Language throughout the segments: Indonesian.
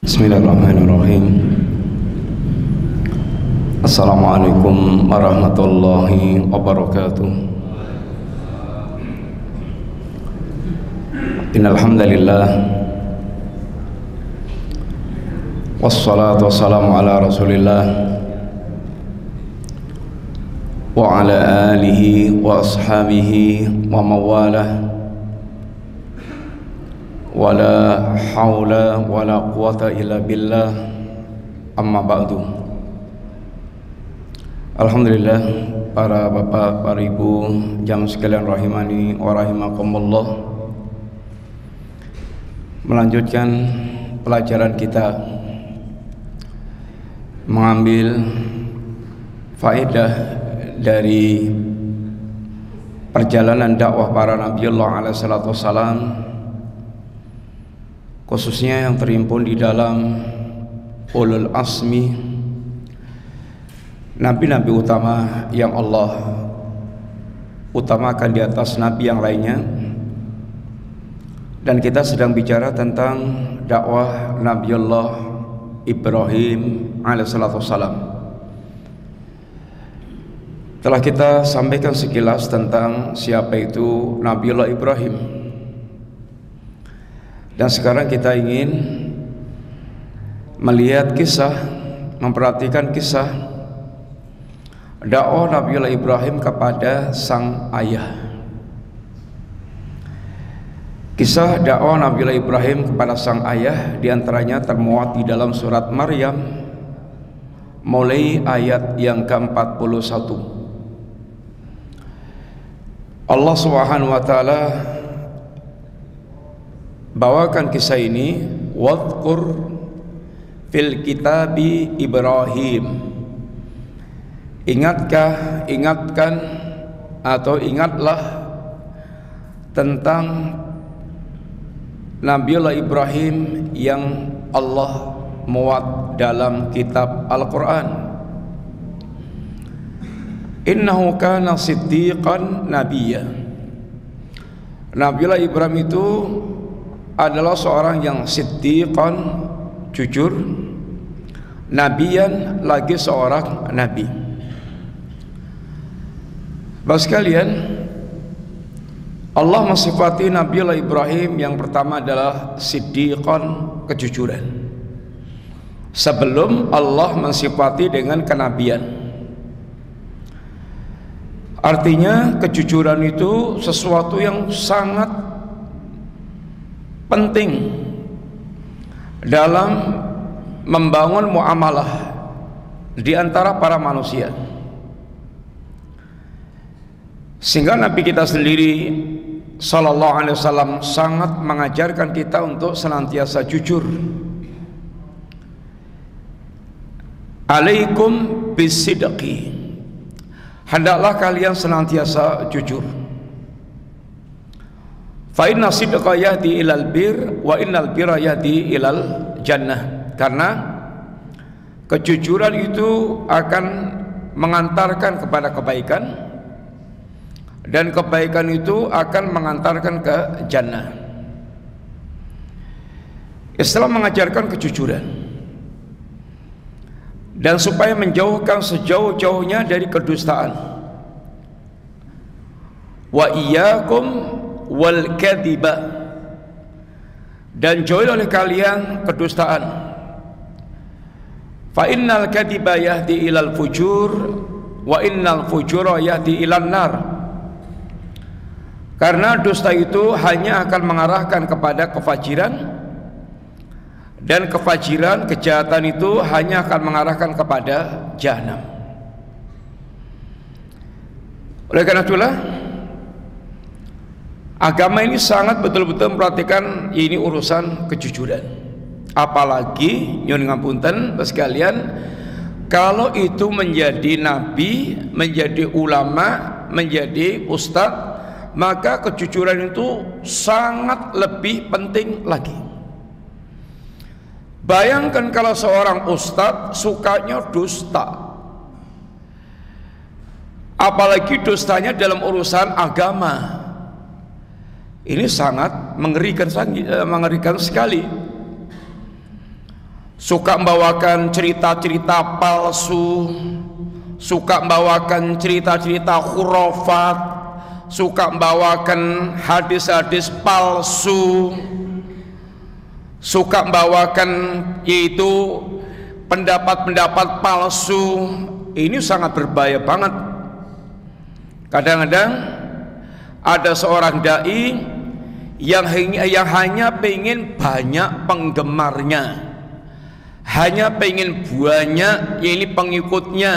Bismillahirrahmanirrahim. Assalamualaikum warahmatullahi wabarakatuh. Innal hamdalillah wassalatu wassalamu ala Rasulillah wa ala alihi wa ashabihi wa mawalah. Wala haula wala quwata illa billah, amma ba'du. Alhamdulillah, para bapak, para ibu, jamaah sekalian rahimani wa rahimakumullah. Melanjutkan pelajaran kita, mengambil faedah dari perjalanan dakwah para Nabiullah alaihi salatu wassalam, khususnya yang terhimpun di dalam ulul asmi, nabi-nabi utama yang Allah utamakan di atas nabi yang lainnya. Dan kita sedang bicara tentang dakwah Nabiullah Ibrahim alaihissalatu wassalam. Telah kita sampaikan sekilas tentang siapa itu Nabiullah Ibrahim. Dan sekarang kita ingin melihat kisah, memperhatikan kisah dakwah Nabiullah Ibrahim kepada sang ayah. Kisah dakwah Nabiullah Ibrahim kepada sang ayah diantaranya termuat di dalam surat Maryam mulai ayat yang ke-41. Allah Subhanahu wa taala bawakan kisah ini, wadhkur fil kitabi Ibrahim. Ingatkan atau ingatlah tentang Nabiullah Ibrahim yang Allah muat dalam kitab Al-Quran. Innahu kana siddiqan nabiyya. Nabiullah Ibrahim itu adalah seorang yang siddiqan, jujur, nabiyan, lagi seorang nabi. Bapak sekalian, Allah mensifati Nabiullah Ibrahim yang pertama adalah siddiqan, kejujuran, sebelum Allah mensifati dengan kenabian. Artinya kejujuran itu sesuatu yang sangat penting dalam membangun muamalah di antara para manusia, sehingga Nabi kita sendiri sallallahu alaihi wasallam sangat mengajarkan kita untuk senantiasa jujur. Alaikum bisidqi, hendaklah kalian senantiasa jujur. Fa inna sidqa yahdi ilal bir wa innal birra yahdi ilal jannah. Karena kejujuran itu akan mengantarkan kepada kebaikan, dan kebaikan itu akan mengantarkan ke jannah. Islam mengajarkan kejujuran, dan supaya menjauhkan sejauh-jauhnya dari kedustaan. Wa iyyakum wal kadhiba, dan jauhi oleh kalian kedustaan. Fa innal kadhiba yahdi ilal fujur wa innal fujura yahdi ilan nar. Karena dusta itu hanya akan mengarahkan kepada kefajiran, dan kefajiran, kejahatan itu hanya akan mengarahkan kepada jahanam. Oleh karena itulah agama ini sangat betul-betul memperhatikan ini urusan kejujuran. Apalagi nyuwun ngapunten sekalian, kalau itu menjadi nabi, menjadi ulama, menjadi ustadz, maka kejujuran itu sangat lebih penting lagi. Bayangkan kalau seorang ustadz sukanya dusta, apalagi dustanya dalam urusan agama. Ini sangat mengerikan sekali. suka membawakan cerita-cerita palsu, suka membawakan cerita-cerita khurafat, suka membawakan hadis-hadis palsu, suka membawakan yaitu pendapat-pendapat palsu. Ini sangat berbahaya banget. Kadang-kadang ada seorang dai yang hanya pengen banyak penggemarnya, hanya pengen banyak ini pengikutnya,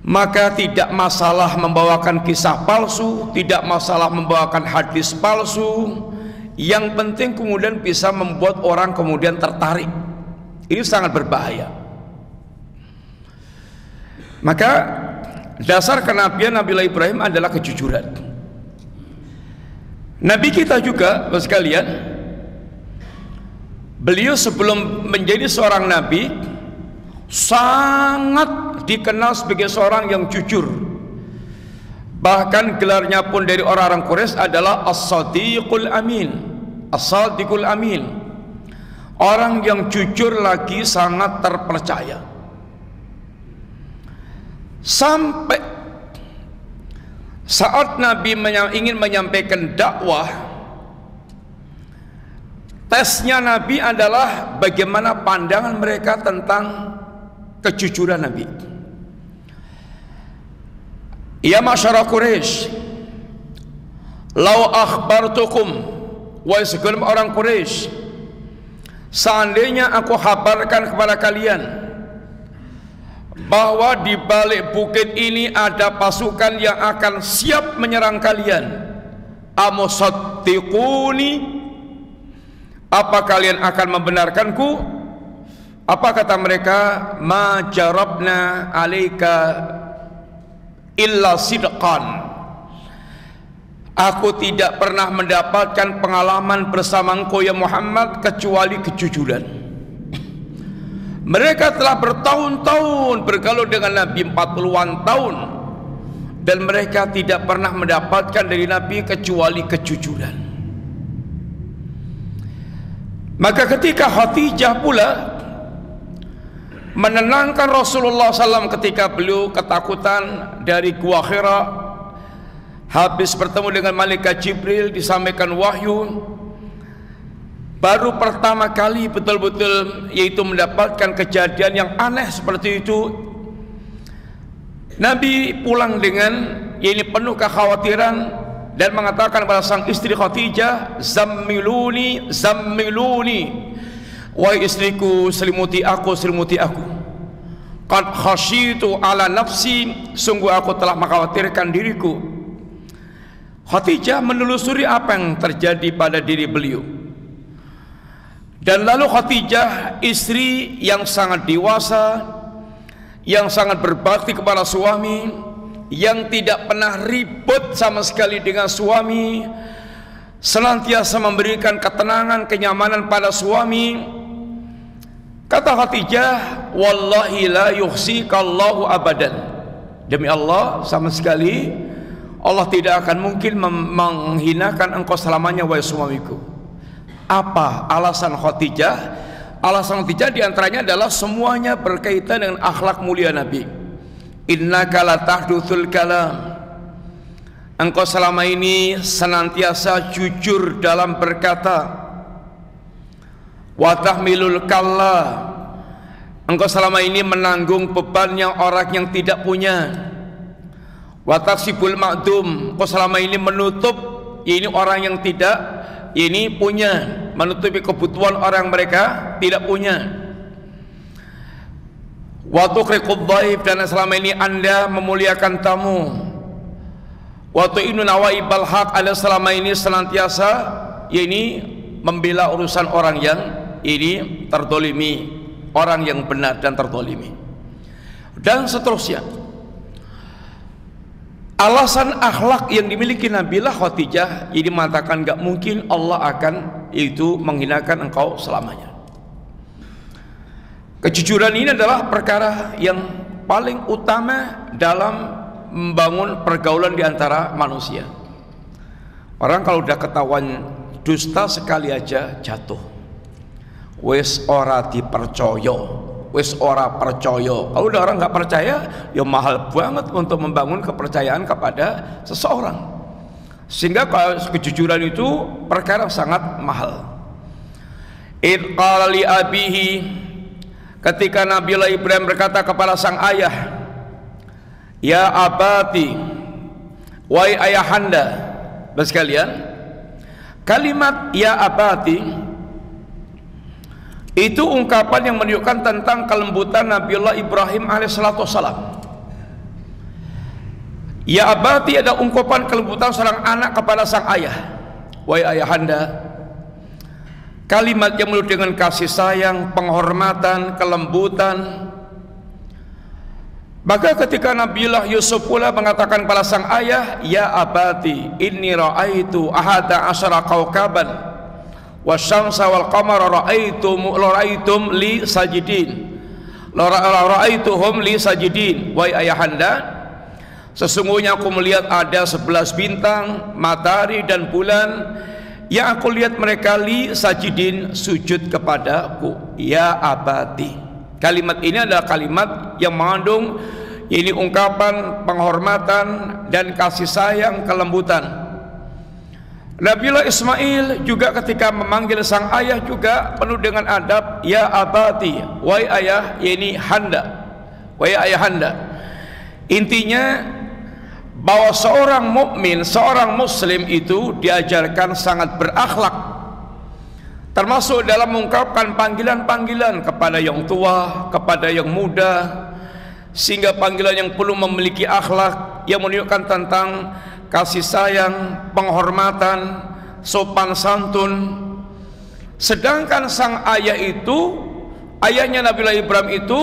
maka tidak masalah membawakan kisah palsu, tidak masalah membawakan hadis palsu. Yang penting kemudian bisa membuat orang kemudian tertarik. Ini sangat berbahaya. Maka dasar kenabian Nabi Ibrahim adalah kejujuran. Nabi kita juga, Bapak sekalian, beliau sebelum menjadi seorang nabi sangat dikenal sebagai seorang yang jujur. Bahkan gelarnya pun dari orang-orang Quraisy adalah As-Sadiqul Amin. As-Sadiqul Amin, orang yang jujur lagi sangat terpercaya. Sampai saat Nabi ingin menyampaikan dakwah, tesnya Nabi adalah bagaimana pandangan mereka tentang kejujuran Nabi. Ya masyarakat Quraisy, lau akhbartukum, wahai segenap orang Quraisy, seandainya aku kabarkan kepada kalian bahwa di balik bukit ini ada pasukan yang akan siap menyerang kalian, amusaddiquni, apa kalian akan membenarkanku? Apa kata mereka? Ma jarabna alaika illa sidqan, aku tidak pernah mendapatkan pengalaman bersama engkau ya Muhammad kecuali kejujuran. Mereka telah bertahun-tahun bergaul dengan Nabi, 40-an tahun, dan mereka tidak pernah mendapatkan dari Nabi kecuali kejujuran. Maka ketika Khadijah pula menenangkan Rasulullah SAW ketika beliau ketakutan dari Gua Hira, habis bertemu dengan malaikat Jibril, disampaikan wahyu, baru pertama kali betul-betul yaitu mendapatkan kejadian yang aneh seperti itu. Nabi pulang dengan ini penuh kekhawatiran dan mengatakan kepada sang istri Khadijah, zammiluni, zammiluni, wahai istriku, selimuti aku, selimuti aku. Qad khasyitu ala nafsi, sungguh aku telah mengkhawatirkan diriku. Khadijah menelusuri apa yang terjadi pada diri beliau. Dan lalu Khadijah, istri yang sangat dewasa, yang sangat berbakti kepada suami, yang tidak pernah ribut sama sekali dengan suami, senantiasa memberikan ketenangan, kenyamanan pada suami. Kata Khadijah, wallahi la yuhsikallahu abadan, demi Allah sama sekali Allah tidak akan mungkin menghinakan engkau selamanya wahai suamiku. Apa alasan Khadijah? Alasan Khadijah diantaranya adalah semuanya berkaitan dengan akhlak mulia Nabi. Innaka la tahdutsul kalam, engkau selama ini senantiasa jujur dalam berkata. Wa tahmilul kalla, engkau selama ini menanggung beban yang orang yang tidak punya. Wa taksibul ma'dum, engkau selama ini menutup ini orang yang tidak ini punya, menutupi kebutuhan orang mereka tidak punya. Wa tuqriqud dhaif, dan selama ini Anda memuliakan tamu. Wa tu'inu nawaibal haq, Anda selama ini senantiasa ini membela urusan orang yang ini terdolimi, orang yang benar dan terdolimi, dan seterusnya. Alasan akhlak yang dimiliki Nabilah Khadijah ini mengatakan gak mungkin Allah akan itu menghinakan engkau selamanya. Kejujuran ini adalah perkara yang paling utama dalam membangun pergaulan di antara manusia. Orang kalau udah ketahuan dusta sekali aja jatuh. wis ora dipercaya, wis ora percaya. Kalau udah orang nggak percaya, ya mahal banget untuk membangun kepercayaan kepada seseorang. Sehingga kalau kejujuran itu perkara sangat mahal. Id qala li abihi, ketika Nabiullah Ibrahim berkata kepada sang ayah, ya abati, wahai ayahanda. Sekalian, kalimat ya abati itu ungkapan yang menunjukkan tentang kelembutan Nabiullah Ibrahim alaihissalam. Ya abati ada ungkapan kelembutan seorang anak kepada sang ayah. Wahai ayahanda, kalimat yang menunjukkan dengan kasih sayang, penghormatan, kelembutan. Maka ketika Nabiullah Yusuf pula mengatakan pada sang ayah, ya abati inni ra'aitu ahada asyara kaukaban wasyamsa wal qamara ra'aitum li sajidin ra'aituhum li sajidin. Wahai ayahanda, sesungguhnya aku melihat ada 11 bintang, matahari dan bulan yang aku lihat mereka li sajidin, sujud kepadaku. Ya abati, kalimat ini adalah kalimat yang mengandung ini ungkapan penghormatan dan kasih sayang, kelembutan. Nabiullah Ismail juga ketika memanggil sang ayah juga penuh dengan adab. Ya abati, wahai ayah, ini handa, wahai ayahanda. Intinya bahwa seorang mukmin, seorang muslim itu diajarkan sangat berakhlak, termasuk dalam mengungkapkan panggilan-panggilan kepada yang tua, kepada yang muda, sehingga panggilan yang perlu memiliki akhlak yang menunjukkan tentang kasih sayang, penghormatan, sopan santun. Sedangkan sang ayah itu, ayahnya Nabiullah Ibrahim itu,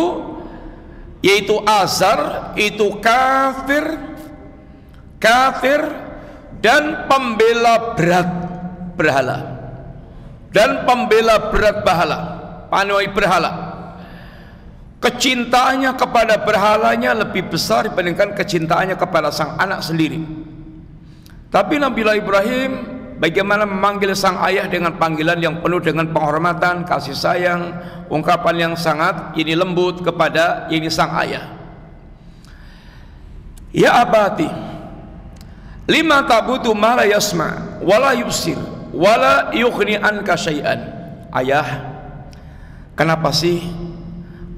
yaitu Azar, itu kafir dan pembela berat berhala, dan pembela berat berhala. Kecintaannya kepada berhalanya lebih besar dibandingkan kecintaannya kepada sang anak sendiri. Tapi Nabiullah Ibrahim bagaimana memanggil sang ayah dengan panggilan yang penuh dengan penghormatan, kasih sayang, ungkapan yang sangat ini lembut kepada ini sang ayah. Ya abati, lima tabudu ma la yasma wala yubsir wala yughni anka syai'an. Ayah, kenapa sih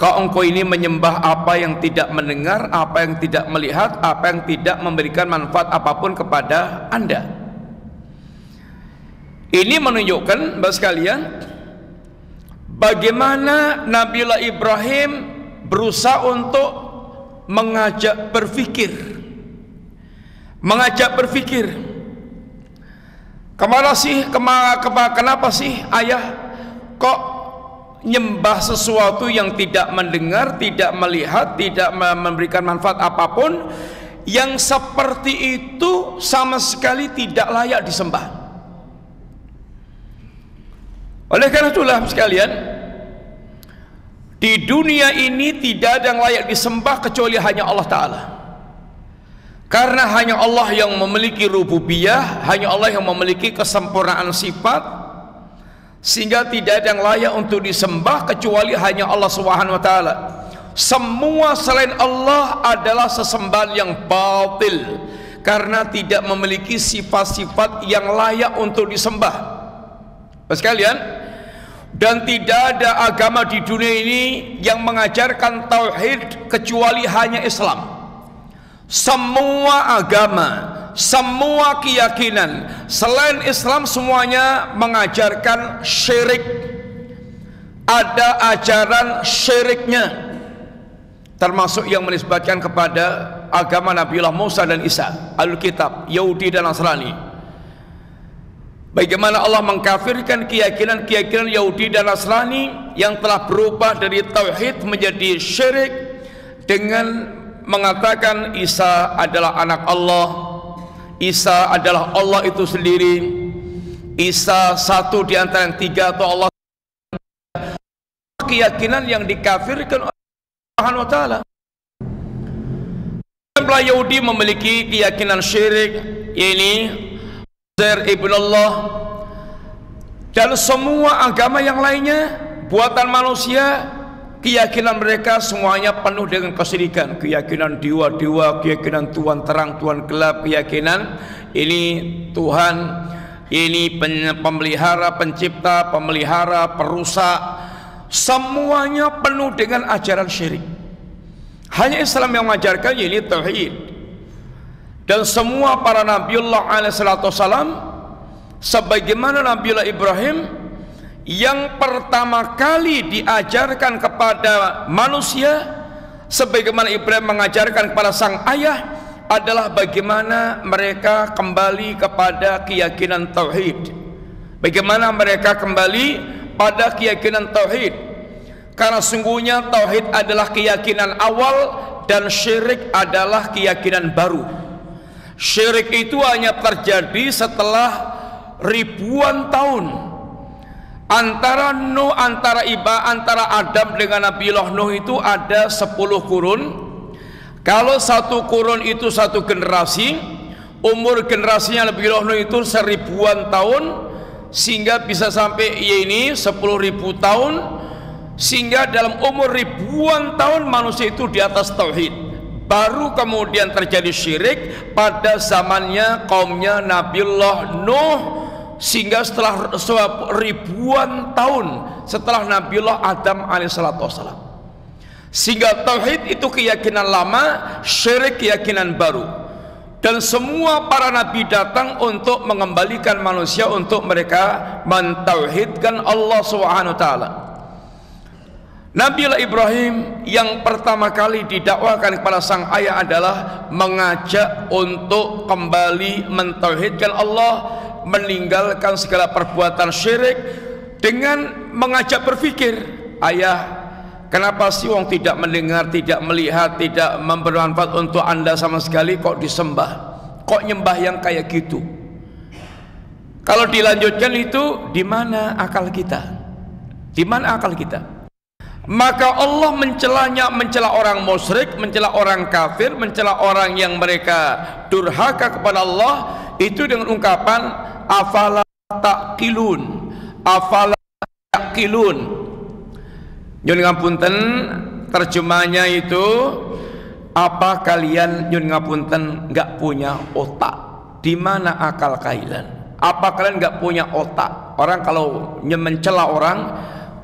engkau ini menyembah apa yang tidak mendengar, apa yang tidak melihat, apa yang tidak memberikan manfaat apapun kepada Anda? Ini menunjukkan Bapak sekalian bagaimana Nabiullah Ibrahim berusaha untuk mengajak berpikir. Kenapa sih ayah kok nyembah sesuatu yang tidak mendengar, tidak melihat, tidak memberikan manfaat apapun, yang seperti itu sama sekali tidak layak disembah. Oleh karena itulah sekalian, di dunia ini tidak ada yang layak disembah kecuali hanya Allah Ta'ala. Karena hanya Allah yang memiliki rububiyah, hanya Allah yang memiliki kesempurnaan sifat, sehingga tidak ada yang layak untuk disembah kecuali hanya Allah Subhanahu wa taala. Semua selain Allah adalah sesembahan yang batil karena tidak memiliki sifat-sifat yang layak untuk disembah. Sekalian, dan tidak ada agama di dunia ini yang mengajarkan tauhid kecuali hanya Islam. Semua agama, semua keyakinan selain Islam semuanya mengajarkan syirik. Ada ajaran syiriknya, termasuk yang menisbatkan kepada agama Nabiullah Musa dan Isa, Alkitab, Yahudi dan Nasrani. Bagaimana Allah mengkafirkan keyakinan Yahudi dan Nasrani yang telah berubah dari tauhid menjadi syirik dengan mengatakan Isa adalah anak Allah, Isa adalah Allah itu sendiri, Isa satu di antara yang tiga atau Allah. Keyakinan yang dikafirkan oleh Allah Subhanahu wa taala. Yahudi memiliki keyakinan syirik, ini Uzair ibn Allah, dan semua agama yang lainnya buatan manusia, keyakinan mereka semuanya penuh dengan kesyirikan. Keyakinan dewa-dewa, keyakinan Tuhan terang, Tuhan gelap, keyakinan ini Tuhan, ini pemelihara, pencipta, pemelihara, perusak. Semuanya penuh dengan ajaran syirik. Hanya Islam yang mengajarkan ini tauhid. Dan semua para Nabiullah alaihissalam, sebagaimana Nabiullah Ibrahim yang pertama kali diajarkan kepada manusia, sebagaimana Ibrahim mengajarkan kepada sang ayah, adalah bagaimana mereka kembali kepada keyakinan tauhid. Bagaimana mereka kembali pada keyakinan tauhid. Karena sungguhnya tauhid adalah keyakinan awal dan syirik adalah keyakinan baru. Syirik itu hanya terjadi setelah ribuan tahun. Antara Adam dengan Nabiullah Nuh itu ada 10 kurun. Kalau satu kurun itu satu generasi, umur generasinya Nabiullah Nuh itu 1000-an tahun, sehingga bisa sampai ini 10.000 tahun, sehingga dalam umur ribuan tahun manusia itu di atas tauhid. Baru kemudian terjadi syirik pada zamannya kaumnya Nabiullah Nuh, sehingga setelah ribuan tahun setelah Nabiullah Adam alaihissalam. Sehingga tauhid itu keyakinan lama, syirik keyakinan baru. Dan semua para nabi datang untuk mengembalikan manusia, untuk mereka mentauhidkan Allah Subhanahu wa taala. Nabiullah Ibrahim yang pertama kali didakwakan kepada sang ayah adalah mengajak untuk kembali mentauhidkan Allah, meninggalkan segala perbuatan syirik, dengan mengajak berpikir, ayah, kenapa sih wong tidak mendengar, tidak melihat, tidak bermanfaat untuk anda sama sekali, kok disembah, kok nyembah yang kayak gitu? Kalau dilanjutkan itu, di mana akal kita? Di mana akal kita? Maka Allah mencela orang musyrik, mencela orang kafir, mencela orang yang mereka durhaka kepada Allah itu dengan ungkapan afala taqilun, afala taqilun. Nyun ngapunten, terjemahnya itu, apa kalian nyun ngapunten nggak punya otak? Di mana akal kalian? Apa kalian nggak punya otak? Orang kalau mencela orang,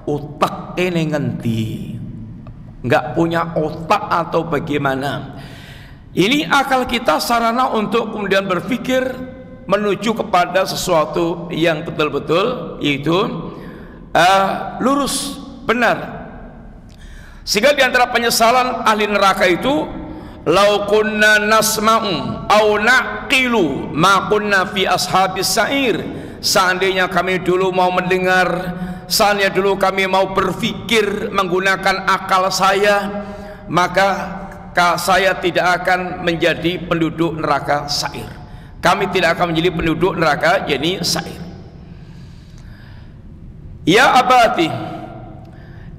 otak ini ngendi? Nggak punya otak atau bagaimana? Ini akal kita sarana untuk kemudian berpikir menuju kepada sesuatu yang betul-betul yaitu lurus, benar. Sehingga diantara penyesalan ahli neraka itu, lau kunna nasma'u au naqilu ma kunna fi ashabis sa'ir. Seandainya kami dulu mau mendengar, seandainya dulu kami mau berpikir menggunakan akal saya, maka saya tidak akan menjadi penduduk neraka sa'ir. Kami tidak akan menjadi penduduk neraka jadi sa'ir. Ya abati,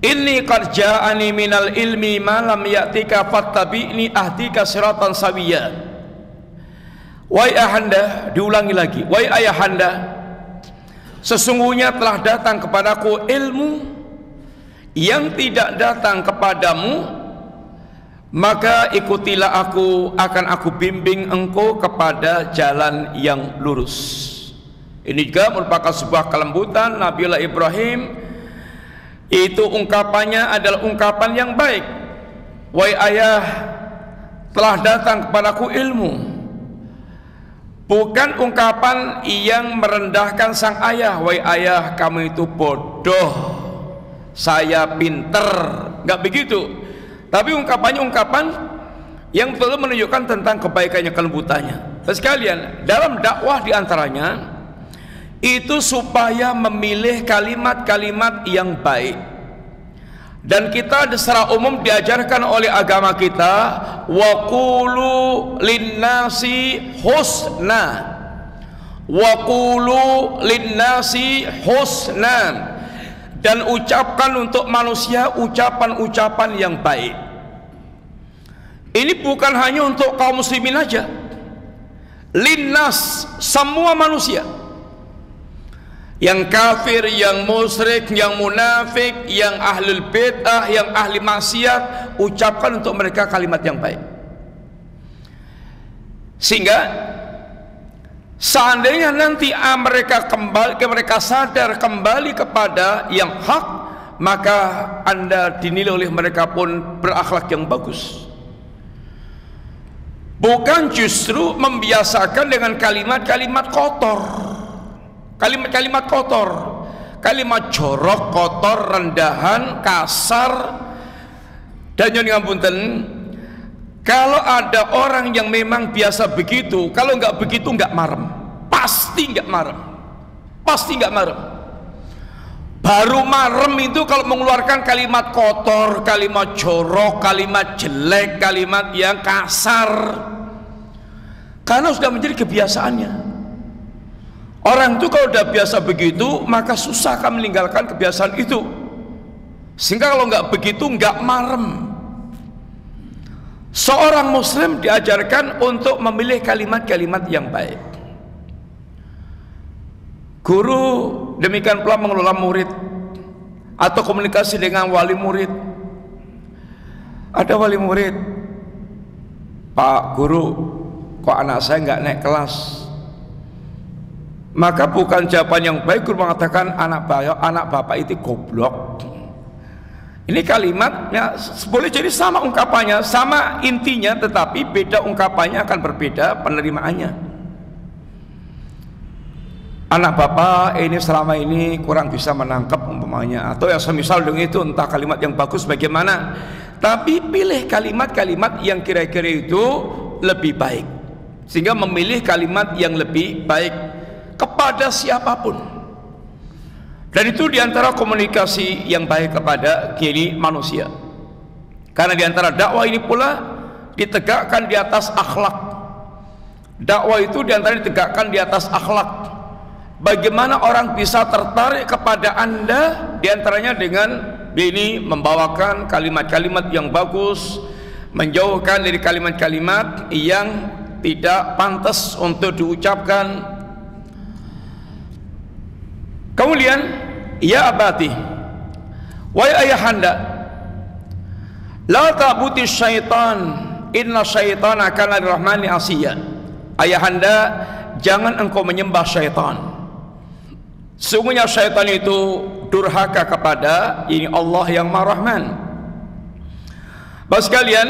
inni qad ja'ani minal ilmi ma lam ya'tika fattabi'ni ahdika siratan sawiyya. Wahai ayahanda, diulangi lagi, wahai ayahanda, sesungguhnya telah datang kepadaku ilmu yang tidak datang kepadamu, maka ikutilah aku, akan aku bimbing engkau kepada jalan yang lurus. Ini juga merupakan sebuah kelembutan Nabiullah Ibrahim. Itu ungkapannya adalah ungkapan yang baik. Wahai ayah, telah datang kepadaku ilmu. Bukan ungkapan yang merendahkan sang ayah. Wahai ayah, kamu itu bodoh, saya pinter, nggak begitu. Tapi ungkapannya ungkapan yang perlu menunjukkan tentang kebaikannya, kelembutannya. Dan sekalian, dalam dakwah diantaranya itu supaya memilih kalimat-kalimat yang baik. Dan kita secara umum diajarkan oleh agama kita, wa qulu linnasi husna, wa qulu linnasi husna, dan ucapkan untuk manusia ucapan-ucapan yang baik. Ini bukan hanya untuk kaum muslimin aja, linnas, semua manusia. yang kafir, yang musyrik, yang munafik, yang ahlul bid'ah, yang ahli maksiat, ucapkan untuk mereka kalimat yang baik. Sehingga seandainya nanti mereka sadar kembali kepada yang hak, maka Anda dinilai oleh mereka pun berakhlak yang bagus. Bukan justru membiasakan dengan kalimat-kalimat kotor, kalimat-kalimat kotor, kalimat jorok, kotor, rendahan, kasar. Dan yang ngapunten, kalau ada orang yang memang biasa begitu, kalau nggak begitu nggak marem, pasti nggak marem, pasti nggak marem. Baru marem itu kalau mengeluarkan kalimat kotor, kalimat jorok, kalimat jelek, kalimat yang kasar, karena sudah menjadi kebiasaannya. Orang itu kalau udah biasa begitu, maka susah akan meninggalkan kebiasaan itu. Sehingga kalau nggak begitu nggak marem. Seorang muslim diajarkan untuk memilih kalimat-kalimat yang baik. Guru demikian pula mengelola murid atau komunikasi dengan wali murid. Ada wali murid, Pak Guru, kok anak saya nggak naik kelas? Maka bukan jawaban yang baik guru mengatakan anak bapak itu goblok. Ini kalimatnya boleh jadi sama ungkapannya, sama intinya, tetapi beda ungkapannya akan berbeda penerimaannya. Anak bapak ini selama ini kurang bisa menangkap umpamanya, atau yang semisal dengan itu, entah kalimat yang bagus bagaimana, tapi pilih kalimat-kalimat yang kira-kira itu lebih baik, sehingga memilih kalimat yang lebih baik kepada siapapun. Dan itu diantara komunikasi yang baik kepada kini manusia, karena diantara dakwah ini pula ditegakkan di atas akhlak. Dakwah itu diantara ditegakkan di atas akhlak. Bagaimana orang bisa tertarik kepada Anda, diantaranya dengan ini membawakan kalimat-kalimat yang bagus, menjauhkan dari kalimat-kalimat yang tidak pantas untuk diucapkan. Kemudian, ya abati, wahai ayahanda, la ta'budu syaitan, inna syaitana kana lirrahmani asiya. Ayahanda, jangan engkau menyembah syaitan. Sungguhnya syaitan itu durhaka kepada ini Allah yang Maha Rahman. Bapak sekalian,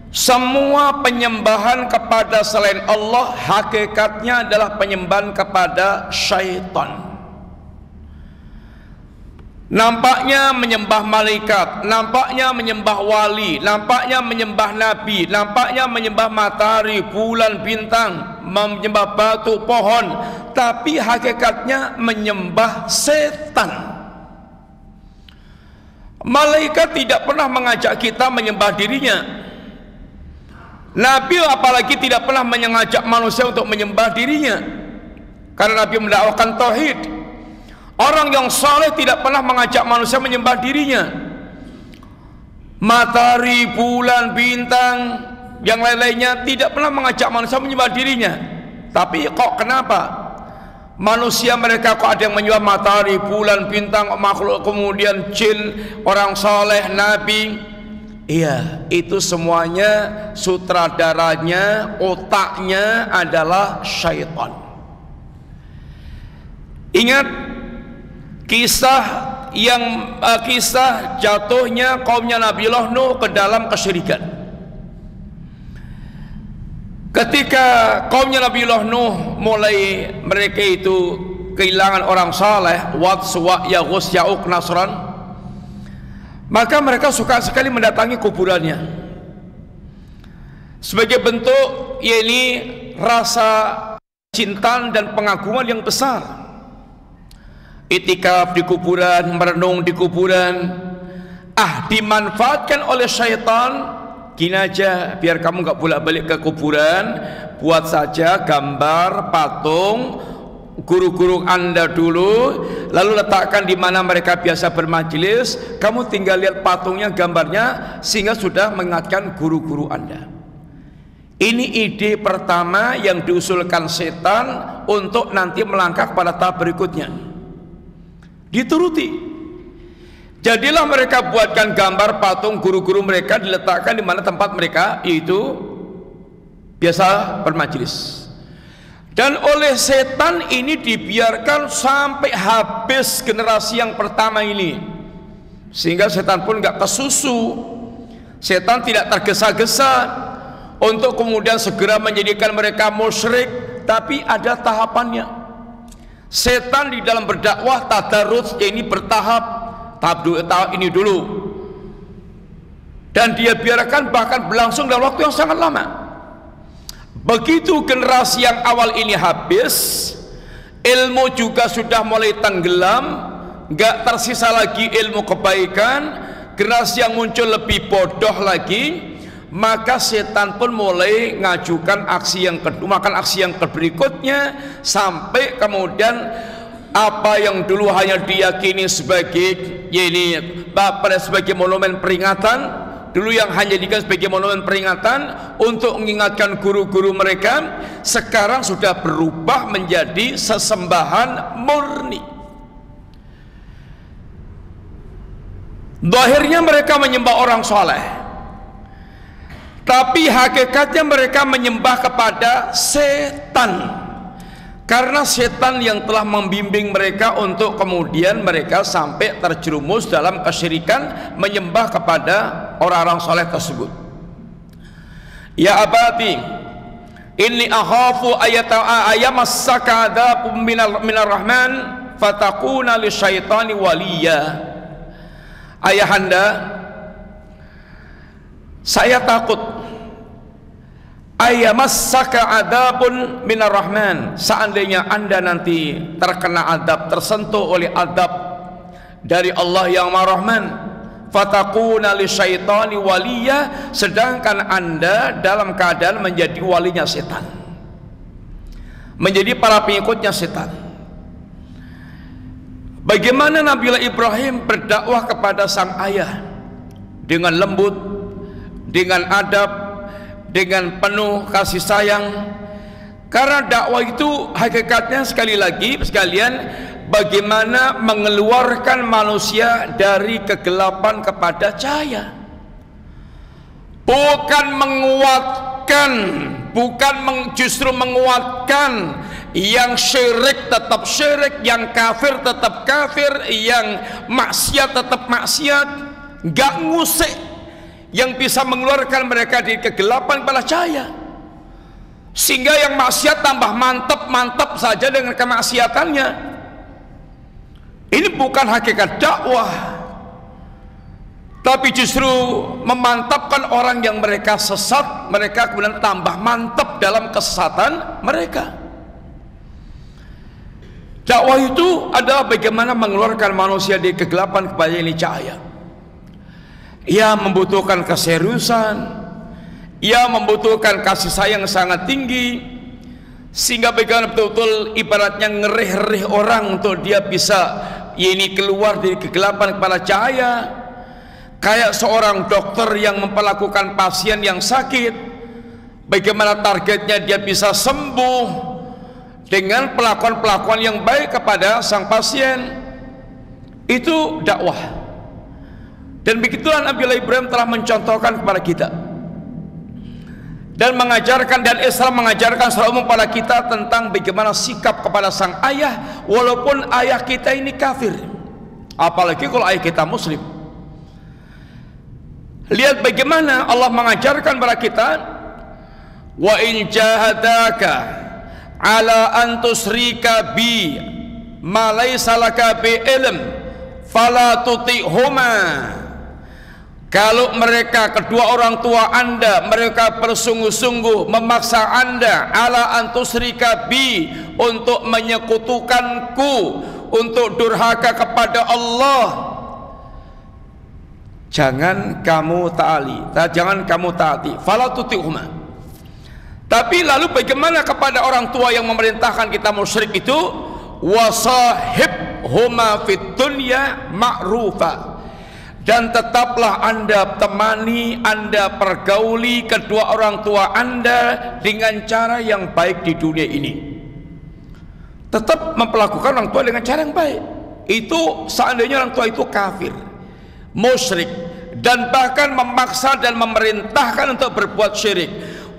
semua penyembahan kepada selain Allah hakikatnya adalah penyembahan kepada syaitan. Nampaknya menyembah malaikat, nampaknya menyembah wali, nampaknya menyembah nabi, nampaknya menyembah matahari, bulan, bintang, menyembah batu, pohon, tapi hakikatnya menyembah setan. Malaikat tidak pernah mengajak kita menyembah dirinya. Nabi apalagi tidak pernah mengajak manusia untuk menyembah dirinya, karena Nabi mendakwakan tauhid. Orang yang saleh tidak pernah mengajak manusia menyembah dirinya. Matahari, bulan, bintang, yang lain-lainnya tidak pernah mengajak manusia menyembah dirinya. Tapi kok kenapa manusia mereka kok ada yang menyembah matahari, bulan, bintang, makhluk, kemudian jin, orang saleh, nabi? Iya, itu semuanya sutradaranya, otaknya adalah syaitan. Ingat kisah jatuhnya kaumnya Nabiullah Nuh ke dalam kesyirikan. Ketika kaumnya Nabiullah Nuh mulai mereka itu kehilangan orang saleh, Wad, Suwa, Yaghus, Ya'uq, Nasran, maka mereka suka sekali mendatangi kuburannya sebagai bentuk yakni rasa cinta dan pengagungan yang besar. Itikaf di kuburan, merenung di kuburan, dimanfaatkan oleh syaitan. Gini aja, biar kamu nggak bolak-balik ke kuburan, buat saja gambar patung guru-guru Anda dulu, lalu letakkan di mana mereka biasa bermajelis. Kamu tinggal lihat patungnya, gambarnya, sehingga sudah mengingatkan guru-guru Anda. Ini ide pertama yang diusulkan setan untuk nanti melangkah pada tahap berikutnya. Dituruti. Jadilah mereka buatkan gambar patung guru-guru mereka, diletakkan di mana tempat mereka, yaitu biasa bermajelis. Dan oleh setan ini dibiarkan sampai habis generasi yang pertama ini, sehingga setan pun nggak kesusu. Setan tidak tergesa-gesa untuk kemudian segera menjadikan mereka musyrik, tapi ada tahapannya. Setan di dalam berdakwah tadarus, ini bertahap, tahap ini dulu, dan dia biarkan bahkan berlangsung dalam waktu yang sangat lama. Begitu generasi yang awal ini habis, ilmu juga sudah mulai tenggelam, nggak tersisa lagi ilmu kebaikan, generasi yang muncul lebih bodoh lagi, maka setan pun mulai ngajukan aksi yang kedua, makan aksi yang berikutnya, sampai kemudian apa yang dulu hanya diyakini sebagai sebagai monumen peringatan, dulu yang hanya dikatakan sebagai monumen peringatan untuk mengingatkan guru-guru mereka, sekarang sudah berubah menjadi sesembahan murni. Zahirnya mereka menyembah orang soleh, tapi hakikatnya mereka menyembah kepada setan, karena setan yang telah membimbing mereka untuk kemudian mereka sampai terjerumus dalam kesyirikan, menyembah kepada orang-orang soleh tersebut. Ya abati, inni akhafu ayamassaka adzabun minar rahman fatakuna lisyaitani waliya. Ayahanda, saya takut ayamassaka adzabun minar rahman, seandainya Anda nanti terkena adab, tersentuh oleh adab dari Allah yang Maha Rahman, fatakuna lisyaitani waliya, sedangkan Anda dalam keadaan menjadi walinya setan, menjadi para pengikutnya setan. Bagaimana Nabiullah Ibrahim berdakwah kepada sang ayah dengan lembut, dengan adab, dengan penuh kasih sayang, karena dakwah itu hakikatnya sekali lagi sekalian bagaimana mengeluarkan manusia dari kegelapan kepada cahaya, bukan menguatkan, justru menguatkan. Yang syirik tetap syirik, yang kafir tetap kafir, yang maksiat tetap maksiat, gak ngusik yang bisa mengeluarkan mereka dari kegelapan pada cahaya, sehingga yang maksiat tambah mantap saja dengan kemaksiatannya. Ini bukan hakikat dakwah, tapi justru memantapkan orang yang mereka sesat, mereka kemudian tambah mantap dalam kesesatan mereka. Dakwah itu adalah bagaimana mengeluarkan manusia dari kegelapan kepada ini cahaya. Ia membutuhkan keseriusan, ia membutuhkan kasih sayang sangat tinggi, sehingga bagaimana betul-betul ibaratnya ngerih-ngerih orang untuk dia bisa ini keluar dari kegelapan kepada cahaya. Kayak seorang dokter yang memperlakukan pasien yang sakit, bagaimana targetnya dia bisa sembuh dengan pelakuan-pelakuan yang baik kepada sang pasien. Itu dakwah. Dan begitulah Nabiullah Ibrahim telah mencontohkan kepada kita dan mengajarkan, dan Islam mengajarkan secara umum pada kita tentang bagaimana sikap kepada sang ayah, walaupun ayah kita ini kafir, apalagi kalau ayah kita muslim. Lihat bagaimana Allah mengajarkan kepada kita, wa in jahadaka ala an tusrika bi ma laysa laka bi ilm fala tuti'huma. Kalau mereka kedua orang tua Anda mereka bersungguh-sungguh memaksa Anda ala an tusrika bi, untuk menyekutukanku, untuk durhaka kepada Allah, jangan kamu taati, fala tuti'huma. Tapi lalu bagaimana kepada orang tua yang memerintahkan kita musyrik itu? Wasahib huma fid dunya ma'rufa, dan tetaplah Anda temani, Anda pergauli kedua orang tua Anda dengan cara yang baik di dunia ini. Tetap memperlakukan orang tua dengan cara yang baik. Itu seandainya orang tua itu kafir, musyrik, dan bahkan memaksa dan memerintahkan untuk berbuat syirik.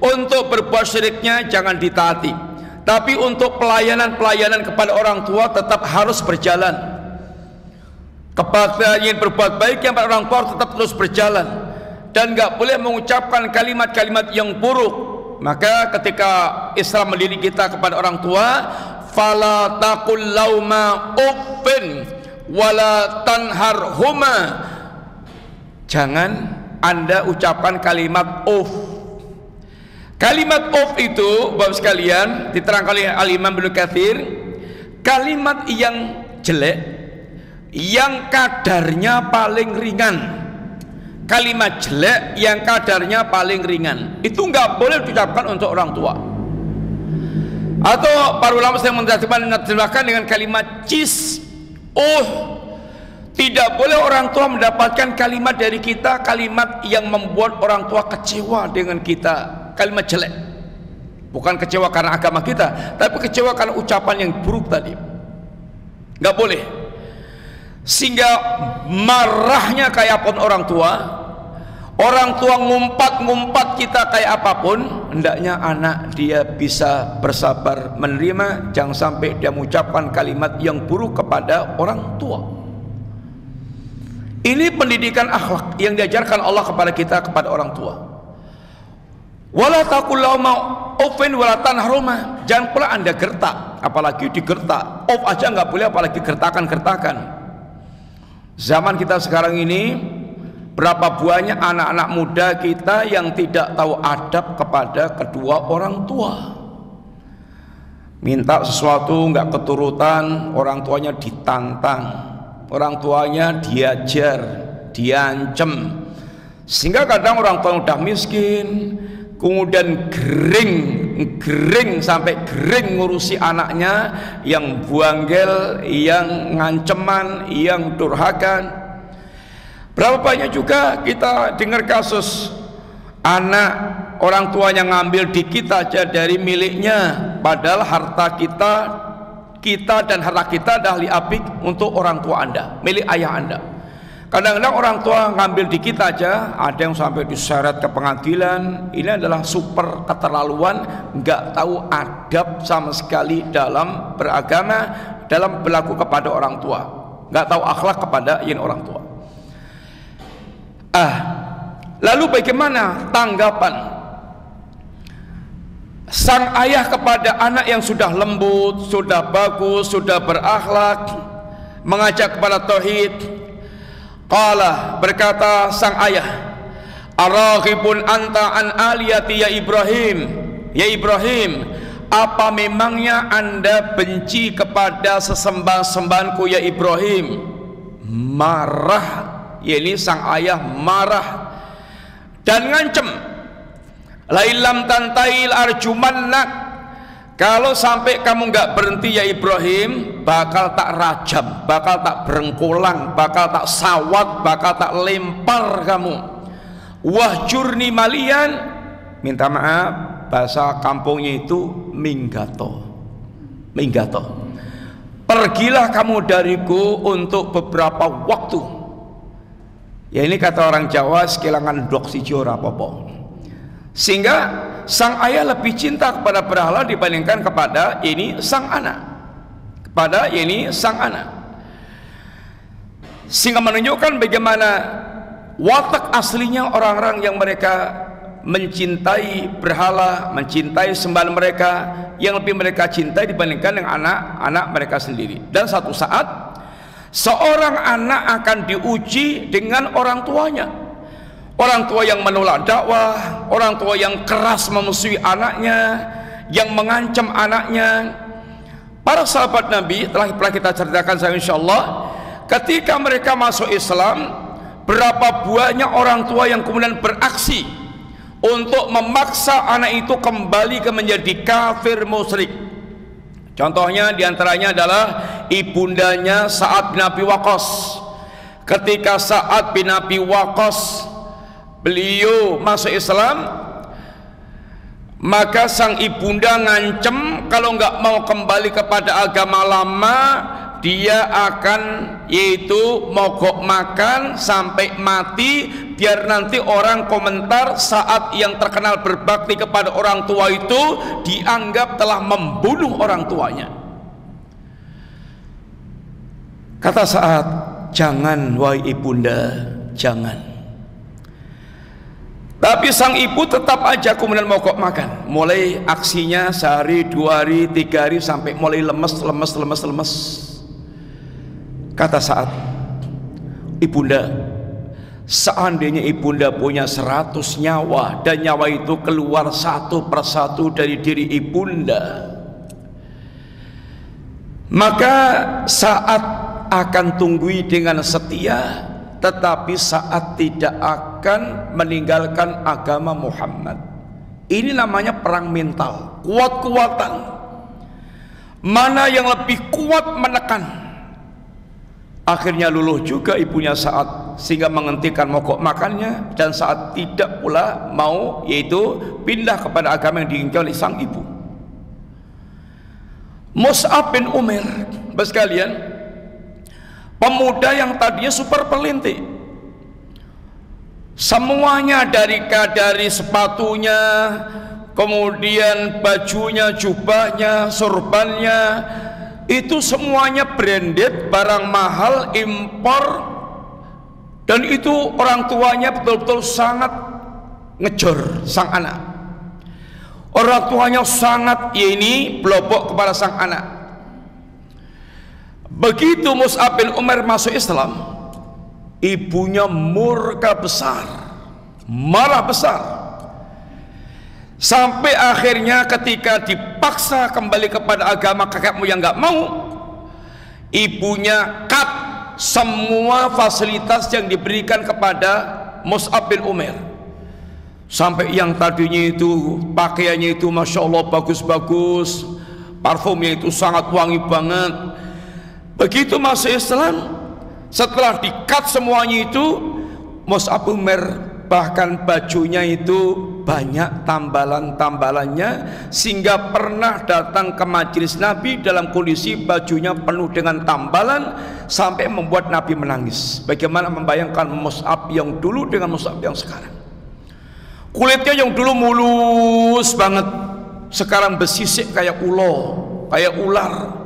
Untuk berbuat syiriknya jangan ditaati, tapi untuk pelayanan-pelayanan kepada orang tua tetap harus berjalan. Kepada ingin berbuat baik yang pada orang tua tetap terus berjalan, dan nggak boleh mengucapkan kalimat-kalimat yang buruk. Maka ketika Islam mendidik kita kepada orang tua, fala taqul lauma uffin wala tanharhuma, jangan Anda ucapkan kalimat uff. Kalimat uff itu Bapak sekalian diterangkan oleh Al-Imam Ibnu Katsir, kalimat yang jelek yang kadarnya paling ringan. Kalimat jelek yang kadarnya paling ringan itu nggak boleh diucapkan untuk orang tua. Atau para ulama yang menerjemahkan dengan kalimat cis, tidak boleh orang tua mendapatkan kalimat dari kita, kalimat yang membuat orang tua kecewa dengan kita, kalimat jelek. Bukan kecewa karena agama kita, tapi kecewa karena ucapan yang buruk tadi. Nggak boleh. Sehingga marahnya kayak apapun orang tua ngumpat-ngumpat kita kayak apapun, hendaknya anak dia bisa bersabar menerima, jangan sampai dia mengucapkan kalimat yang buruk kepada orang tua. Ini pendidikan akhlak yang diajarkan Allah kepada kita, kepada orang tua. Wala taqul lauma uffin wala tanharhuma, jangan pula Anda gertak, apalagi digertak. Off aja nggak boleh, apalagi gertakan-gertakan. Zaman kita sekarang ini, berapa banyak anak-anak muda kita yang tidak tahu adab kepada kedua orang tua. Minta sesuatu nggak keturutan, orang tuanya ditantang, orang tuanya diajar, diancem. Sehingga kadang orang tua udah miskin, kemudian gering sampai gering ngurusi anaknya, yang buanggel, yang nganceman, yang durhaka. Berapa banyak juga kita dengar kasus anak orang tuanya ngambil dikit aja dari miliknya, padahal harta kita dan harta kita dah liapik untuk orang tua Anda, milik ayah Anda. Kadang-kadang orang tua ngambil dikit aja, ada yang sampai diseret ke pengadilan. Ini adalah super keterlaluan, nggak tahu adab sama sekali dalam beragama, dalam berlaku kepada orang tua, nggak tahu akhlak kepada orang tua. Lalu bagaimana tanggapan sang ayah kepada anak yang sudah lembut, sudah bagus, sudah berakhlak, mengajak kepada tauhid? Qala, berkata sang ayah, araghibun anta an aliyati ya Ibrahim. Ya Ibrahim, apa memangnya Anda benci kepada sesembahan-sembahanku ya Ibrahim? Marah, ini sang ayah marah dan ngancem, lailam tantail arjumannak, kalau sampai kamu nggak berhenti ya Ibrahim, bakal tak rajam, bakal tak berengkulang, bakal tak sawat, bakal tak lempar kamu. Wahjurni malian, minta maaf, bahasa kampungnya itu minggato. Pergilah kamu dariku untuk beberapa waktu. Ya ini kata orang Jawa, sekilangan dok sijo rapopo. Sehingga sang ayah lebih cinta kepada berhala dibandingkan kepada sang anak, sehingga menunjukkan bagaimana watak aslinya orang-orang yang mereka mencintai berhala, mencintai sembahan mereka, yang lebih mereka cintai dibandingkan dengan anak-anak mereka sendiri. Dan satu saat seorang anak akan diuji dengan orang tuanya. Orang tua yang menolak dakwah, orang tua yang keras memusuhi anaknya, yang mengancam anaknya. Para sahabat Nabi telah kita ceritakan insyaallah, ketika mereka masuk Islam, berapa banyak orang tua yang kemudian beraksi untuk memaksa anak itu kembali ke menjadi kafir musyrik. Contohnya diantaranya adalah ibundanya Sa'ad bin Abi Waqqas. ketika Sa'ad bin Abi Waqqas beliau masuk Islam, maka sang ibunda ngancem kalau nggak mau kembali kepada agama lama, dia akan yaitu mogok makan sampai mati, biar nanti orang komentar Sa'ad yang terkenal berbakti kepada orang tua itu dianggap telah membunuh orang tuanya. Kata Sa'ad, jangan wahai ibunda, jangan. Tapi sang ibu tetap aja kemudian mogok makan. Mulai aksinya sehari, 2 hari, 3 hari, sampai mulai lemes. Kata Sa'ad, ibunda, seandainya ibunda punya 100 nyawa dan nyawa itu keluar satu persatu dari diri ibunda, maka Sa'ad akan tunggui dengan setia, tetapi Sa'ad tidak akan meninggalkan agama Muhammad. Ini namanya perang mental, kuat-kuatan. Mana yang lebih kuat menekan. Akhirnya luluh juga ibunya Sa'ad, sehingga menghentikan mogok makannya, dan Sa'ad tidak pula mau yaitu pindah kepada agama yang diinginkan oleh sang ibu. Mus'ab bin Umair, sekalian, pemuda yang tadinya super pelintik, semuanya dari sepatunya, kemudian bajunya, jubahnya, sorbannya, itu semuanya branded, barang mahal, impor, dan itu orang tuanya betul-betul sangat ngejor sang anak. Orang tuanya sangat belobok kepada sang anak. Begitu Mus'ab bin Umair masuk Islam, ibunya murka besar, marah besar, sampai akhirnya ketika dipaksa kembali kepada agama kakek moyang nggak mau, ibunya cut semua fasilitas yang diberikan kepada Mus'ab bin Umair. Sampai yang tadinya itu pakaiannya itu Masya Allah bagus-bagus, parfumnya itu sangat wangi banget. Begitu masuk Islam, setelah di-cut semuanya itu, Mus'ab bin Umair bahkan bajunya itu banyak tambalan-tambalannya, sehingga pernah datang ke majelis Nabi dalam kondisi bajunya penuh dengan tambalan, sampai membuat Nabi menangis. Bagaimana membayangkan Mus'ab yang dulu dengan Mus'ab yang sekarang. Kulitnya yang dulu mulus banget, sekarang besisik kayak kayak ular.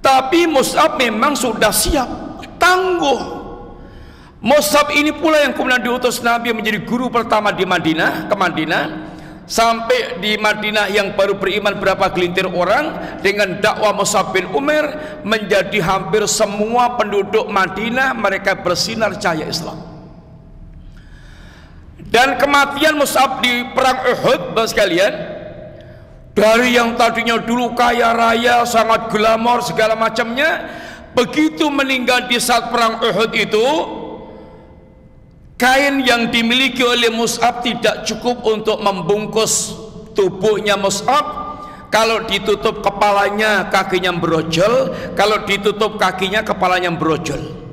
Tapi Mus'ab memang sudah siap, tangguh. Mus'ab ini pula yang kemudian diutus Nabi menjadi guru pertama di Madinah, ke Madinah. Sampai di Madinah yang baru beriman berapa gelintir orang, dengan dakwah Mus'ab bin Umair menjadi hampir semua penduduk Madinah mereka bersinar cahaya Islam. Dan kematian Mus'ab di perang Uhud, sekalian, dari yang tadinya dulu kaya raya, sangat glamor segala macamnya, begitu meninggal di saat perang Uhud itu, kain yang dimiliki oleh Mus'ab tidak cukup untuk membungkus tubuhnya Mus'ab. Kalau ditutup kepalanya, kakinya berojol. Kalau ditutup kakinya, kepalanya berojol.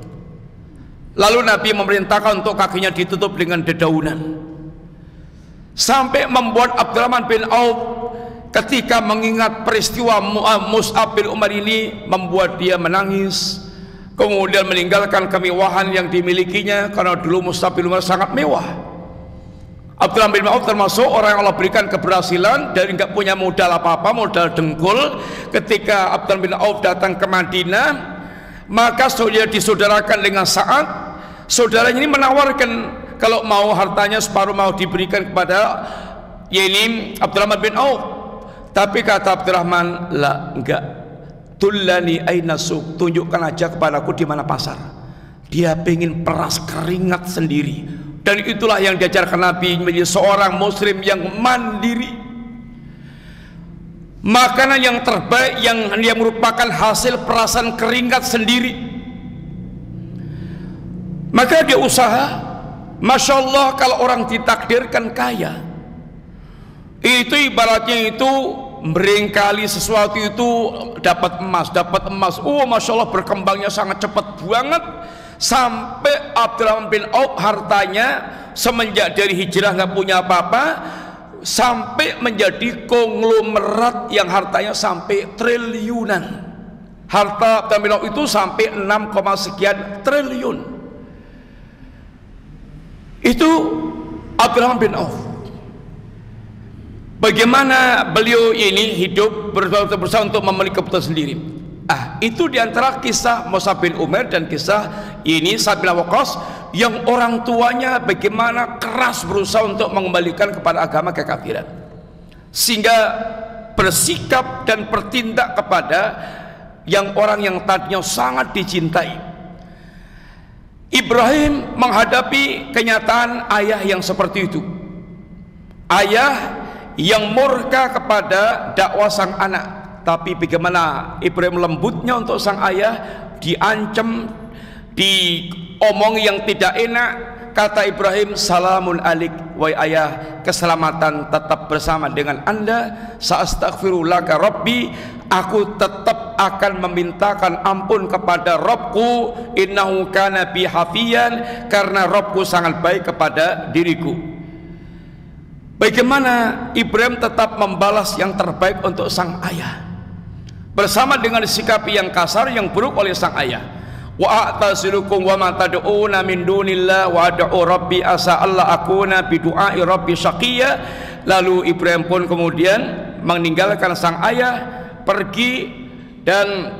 Lalu Nabi memerintahkan untuk kakinya ditutup dengan dedaunan, sampai membuat Abdurrahman bin Auf ketika mengingat peristiwa Mus'ab bin Umair ini membuat dia menangis, kemudian meninggalkan kemewahan yang dimilikinya, karena dulu Mus'ab bin Umair sangat mewah. Abdurrahman bin Auf termasuk orang yang Allah berikan keberhasilan dari nggak punya modal apa-apa, modal dengkul. Ketika Abdurrahman bin Auf datang ke Madinah, maka dia disaudarakan dengan Sa'ad. Saudaranya ini menawarkan kalau mau hartanya separuh mau diberikan kepada Abdurrahman bin Auf. Tapi kata Abdurrahman, lah, enggak. Tullani aina suq, tunjukkan aja kepadaku di mana pasar. Dia pengen peras keringat sendiri, dan itulah yang diajarkan Nabi menjadi seorang muslim yang mandiri. Makanan yang terbaik yang merupakan hasil perasan keringat sendiri. Maka dia usaha. Masya Allah, kalau orang ditakdirkan kaya, itu ibaratnya itu meringkali sesuatu itu dapat emas. Oh Masya Allah, berkembangnya sangat cepat banget, sampai Abdurrahman bin Auf hartanya semenjak dari hijrah nggak punya apa-apa sampai menjadi konglomerat yang hartanya sampai triliunan. Harta Abdurrahman bin Auf itu sampai 6, sekian triliun. Itu Abdurrahman bin Auf. Bagaimana beliau ini hidup berusaha untuk memiliki keputusan sendiri. Itu diantara kisah Mus'ab bin Umair dan kisah ini Sa'd bin Waqqas yang orang tuanya bagaimana keras berusaha untuk mengembalikan kepada agama kekafiran, sehingga bersikap dan bertindak kepada yang orang yang tadinya sangat dicintai. Ibrahim menghadapi kenyataan ayah yang seperti itu, ayah yang murka kepada dakwah sang anak. Tapi bagaimana Ibrahim lembutnya untuk sang ayah, diancam, diomong yang tidak enak. Kata Ibrahim, salamun alik, wahai ayah, keselamatan tetap bersama dengan anda. Sa'astaghfirulaka rabbi, aku tetap akan memintakan ampun kepada Rabbku, innahu kana bi hafiyan, karena Rabbku sangat baik kepada diriku. Bagaimana Ibrahim tetap membalas yang terbaik untuk sang ayah, bersama dengan sikap yang kasar yang buruk oleh sang ayah. Wa a'tazilukum wa ma tad'una min dunillah wa ad'u rabbi asa alla akuna bi du'ai rabbi syaqiyya. Lalu Ibrahim pun kemudian meninggalkan sang ayah, pergi dan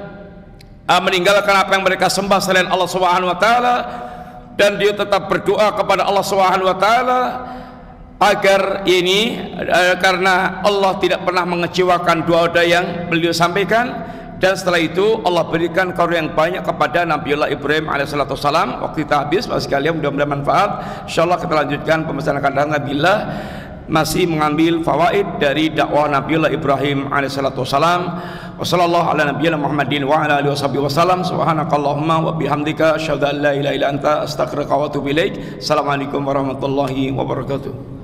meninggalkan apa yang mereka sembah selain Allah Subhanahu wa taala, dan dia tetap berdoa kepada Allah Subhanahu wa taala agar ini karena Allah tidak pernah mengecewakan doa-doa yang beliau sampaikan. Dan setelah itu Allah berikan karunia yang banyak kepada Nabiullah Ibrahim alaihissalam. Waktu kita habis, Bapak sekalian, mudah-mudahan manfaat. Insyaallah kita lanjutkan pembahasan akan datang Nabiullah, masih mengambil fawaid dari dakwah Nabiullah Ibrahim alaihissalam. Wassallallahu ala nabiyina Muhammadin wa ala alihi wasallam. Subhanakallahumma wa bihamdika asyhadu an la ilaha illa anta astaghfiruka wa atubu ilaik. Assalamualaikum warahmatullahi wabarakatuh.